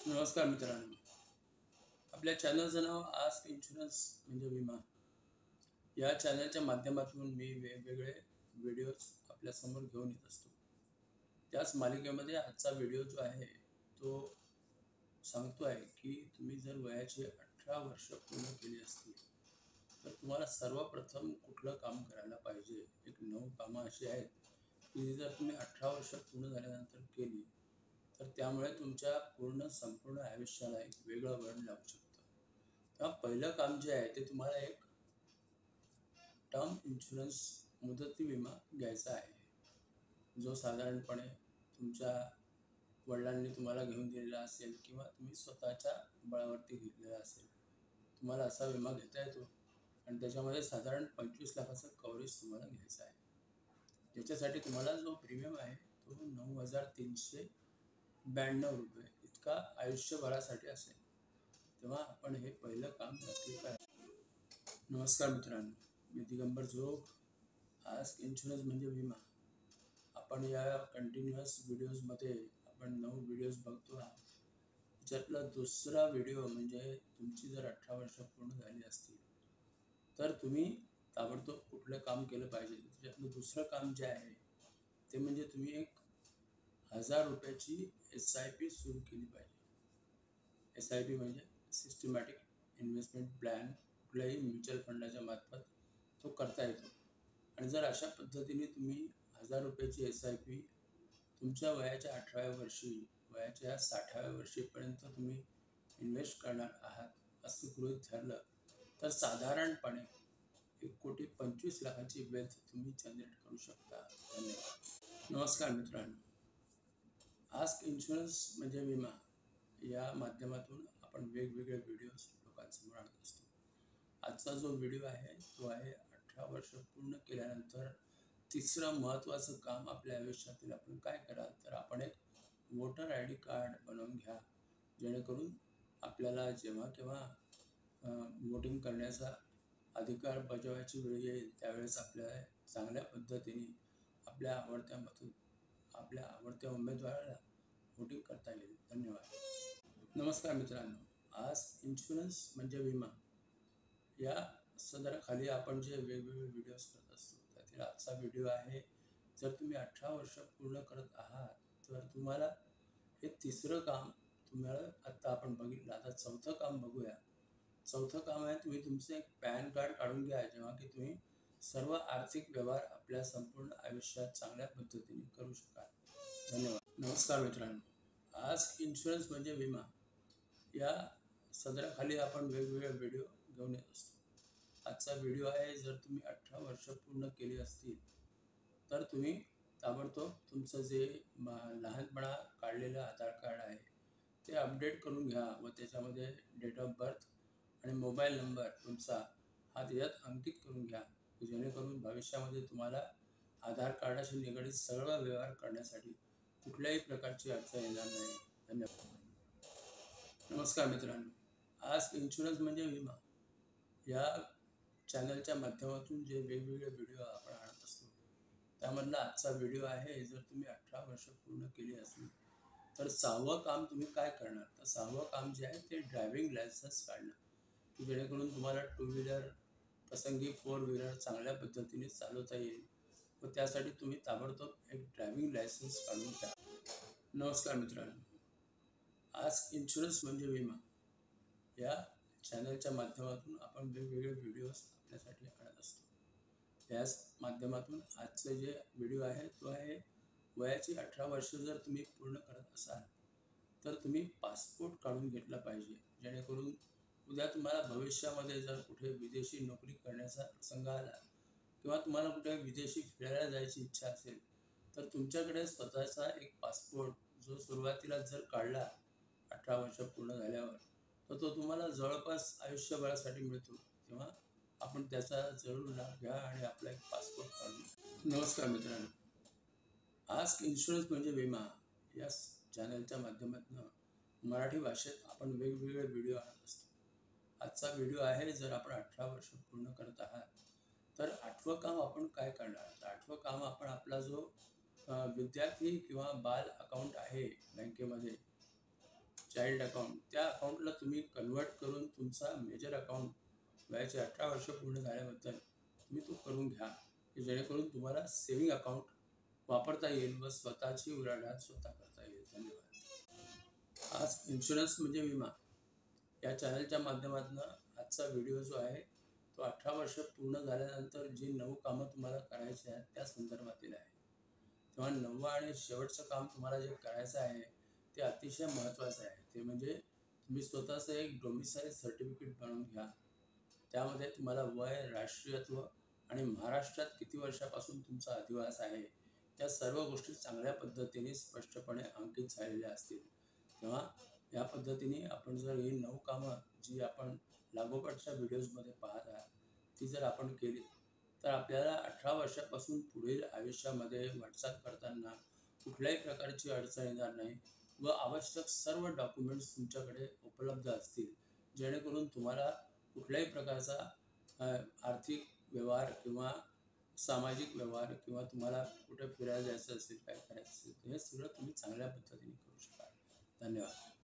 नमस्कार मित्रांनो, आपल्या चॅनलचं नाव आस्क इन्शुरन्स म्हणजे विमा. या चॅनलच्या माध्यमातून मी वेगवेगळे व्हिडिओज आपल्यासमोर घेऊन येत असतो. त्याच मालिकेमध्ये आजचा व्हिडिओ जो आहे तो सांगतो आहे की तुम्ही जर वयाची 18 वर्ष पूर्ण केली असतील तर तुम्हाला सर्वप्रथम कुठलं काम करायला पाहिजे. एक 9 कामं अशी आहेत की जर तुम्ही 18 वर्ष पूर्ण झाल्यानंतर केली तर त्यामुळे तुमच्या संपूर्ण आयुष्याला एक वेगळं वळण लागू शकतं. तेव्हा पहिलं काम जे आहे ते तुम्हाला एक टर्म इन्शुरन्स मुदती विमा घ्यायचा आहे, जो साधारणपणे तुमच्या वडिलांनी तुम्हाला घेऊन दिलेला असेल किंवा तुम्ही स्वतःच्या बळावरती घेतलेला असेल. तुम्हाला असा विमा घेता येतो आणि त्याच्यामध्ये साधारण 25 लाखाचं कव्हरेज तुम्हाला घ्यायचं आहे. त्याच्यासाठी तुम्हाला जो प्रीमियम आहे तो 9,392 रुपये इतका आयुष्यभरासाठी असेल. तेव्हा आपण हे पहिलं काम नक्की करा. नमस्कार मित्रांनो, मी दिगंबर जोग, आस्क इन्शुरन्स म्हणजे विमा. आपण या कंटिन्युअस व्हिडिओजमध्ये आपण 9 व्हिडिओज बघतो आहोत. त्याच्यातला दुसरा व्हिडिओ म्हणजे तुमची जर 18 वर्ष पूर्ण झाली असतील तर तुम्ही ताबडतोब कुठलं काम केलं पाहिजे. त्याच्यातलं दुसरं काम जे आहे ते म्हणजे तुम्ही एक 1000 रुपयाची SIP सुरू केली पाहिजे. SIP म्हणजे सिस्टमॅटिक इन्व्हेस्टमेंट प्लॅन. कुठल्याही म्युच्युअल फंडाच्या मार्फत तो करता येतो. आणि जर अशा पद्धतीने तुम्ही 1000 रुपयाची SIP तुमच्या वयाच्या 18व्या वर्षी, वयाच्या 60व्या वर्षीपर्यंत तुम्ही इन्व्हेस्ट करणार आहात असं गृहीत धरलं तर साधारणपणे 1,25,00,000ची वेल्थ तुम्ही जनरेट करू शकता. धन्यवाद. नमस्कार मित्रांनो, आस्क इन्शुरन्स म्हणजे विमा या माध्यमातून आपण वेगवेगळे व्हिडिओज लोकांसमोर आणत असतो. आजचा जो व्हिडिओ आहे तो आहे 18 वर्ष पूर्ण केल्यानंतर तिसरं महत्त्वाचं काम आपल्या आयुष्यातील आपण काय कराल तर आपण एक वोटर ID कार्ड बनवून घ्या, जेणेकरून आपल्याला जेव्हा केव्हा वोटिंग करण्याचा अधिकार बजावायची वेळ येईल त्यावेळेस आपल्याला चांगल्या पद्धतीने आपल्या आवडत्या उमेदवाराला वोटिंग करता येईल. धन्यवाद. नमस्कार मित्रांनो, आस्क इन्शुरन्स म्हणजे विमा या सदराखाली आपण जे वेगवेगळे व्हिडिओज करत असतो त्यातील आजचा व्हिडिओ आहे. जर तुम्ही 18 वर्ष पूर्ण करत आहात तर तुम्हाला हे तिसरं काम तुम्हाला आत्ता आपण बघितलं. आता चौथं काम बघूया. चौथं काम आहे तुम्ही तुमचं एक पॅन कार्ड काढून घ्या, जेव्हा की तुम्ही सर्व आर्थिक व्यवहार आपल्या संपूर्ण आयुष्यात चांगल्या पद्धतीने करू शकाल. धन्यवाद. नमस्कार मित्रांनो, आस्क इन्शुरन्स म्हणजे विमा या सदराखाली आपण वेगवेगळे व्हिडिओ घेऊन येत असतो. आजचा व्हिडिओ आहे, जर तुम्ही 18 वर्ष पूर्ण केली असतील तर तुम्ही ताबडतोब तुमचं जे लहानपणा काढलेलं आधार कार्ड आहे ते अपडेट करून घ्या व त्याच्यामध्ये डेट ऑफ बर्थ आणि मोबाईल नंबर तुमचा हा त्याच्यात अंकित करून घ्या, जेणेकरून भविष्यामध्ये तुम्हाला आधार कार्डाशी निगडीत सर्व व्यवहार करण्यासाठी कुठल्याही प्रकारची अडचण येणार नाही. धन्यवाद. नमस्कार मित्रांनो, आस्क इन्शुरन्स म्हणजे विमा या चॅनलच्या माध्यमातून जे वेगवेगळे व्हिडिओ आपण आणत असतो त्यामधला आजचा व्हिडिओ आहे. जर तुम्ही 18 वर्ष पूर्ण केली असली तर 6वं काम तुम्ही काय करणार तर 6वं काम जे आहे ते ड्रायव्हिंग लायसन्स काढणं, की जेणेकरून तुम्हाला 2 व्हीलर प्रसंगी 4 व्हीलर चांगल्या पद्धतीने चालवता येईल व त्यासाठी तुम्ही ताबडतोब एक ड्रायव्हिंग लायसन्स काढून घ्या. नमस्कार मित्रांनो, आस्क इन्शुरन्स म्हणजे विमा या चॅनलच्या माध्यमातून आपण वेगवेगळे व्हिडिओज आपल्यासाठी आणत असतो. त्याच माध्यमातून आजचे जे व्हिडिओ आहे तो आहे वयाची 18 वर्ष जर तुम्ही पूर्ण करत असाल तर तुम्ही पासपोर्ट काढून घेतला पाहिजे, जेणेकरून उद्या तुम्हाला भविष्यामध्ये जर कुठे विदेशी नोकरी करण्याचा प्रसंग आला किंवा तुम्हाला कुठे विदेशी फिरायला जायची इच्छा असेल तर तुमच्याकडे स्वतःचा एक पासपोर्ट जो सुरुवातीला जर काढला 18 वर्ष पूर्ण झाल्यावर तर तो तुम्हाला जवळपास आयुष्यभरासाठी मिळतो. तेव्हा आपण त्याचा जरूर लाभ घ्या आणि आपला एक पासपोर्ट काढून. नमस्कार मित्रांनो, आस्क इन्शुरन्स म्हणजे विमा या चॅनलच्या माध्यमातून मराठी भाषेत आपण वेगवेगळे व्हिडिओ आणत असतो. आजचा व्हिडिओ आहे, जर आपण 18 वर्ष पूर्ण करत आहात तर 8वं काम आपण काय करणार तर 8वं काम आपण आपला जो विद्यार्थी किंवा बाल अकाउंट आहे बँकेमध्ये चाइल्ड अकाउंट, त्या अकाउंटला तुम्ही कन्वर्ट करून तुमचा मेजर अकाउंट वयाचे 18 वर्ष पूर्ण झाल्यानंतर तुम्ही तो करून घ्या, की जेणेकरून तुम्हाला सेव्हिंग अकाउंट वापरता येईल व स्वतःची उलाढाल स्वतः करता येईल. धन्यवाद. आज इन्शुरन्स म्हणजे विमा या चॅनलच्या माध्यमातून आजचा व्हिडिओ जो आहे तो 18 वर्ष पूर्ण झाल्यानंतर जी 9 कामं तुम्हाला करायची आहेत त्या संदर्भातील आहे. तेव्हा 9वं आणि शेवटचं काम तुम्हाला जे करायचं आहे ते अतिशय महत्त्वाचं आहे. ते म्हणजे तुम्ही स्वतःचं एक डोमिसाईल सर्टिफिकेट बनवून घ्या. त्यामध्ये तुम्हाला वय, राष्ट्रीयत्व आणि महाराष्ट्रात किती वर्षापासून तुमचा अधिवास आहे या सर्व गोष्टी चांगल्या पद्धतीने स्पष्टपणे अंकित झालेल्या असतील. तेव्हा या पद्धतीने आपण जर ही 9 कामं जी आपण लागोपाठच्या व्हिडिओजमध्ये पाहत आहात ती जर आपण केली तर आपल्याला 18 वर्षापासून पुढील आयुष्यामध्ये वाटचाल करताना कुठल्याही प्रकारची अडचण येणार नाही व आवश्यक सर्व डॉक्युमेंट्स तुमच्याकडे उपलब्ध असतील, जेणेकरून तुम्हाला कुठल्याही प्रकारचा आर्थिक व्यवहार किंवा सामाजिक व्यवहार किंवा तुम्हाला कुठे फिरायला जायचं असेल, काय करायचं असेल, हे सगळं तुम्ही चांगल्या पद्धतीने करू शकाल. धन्यवाद.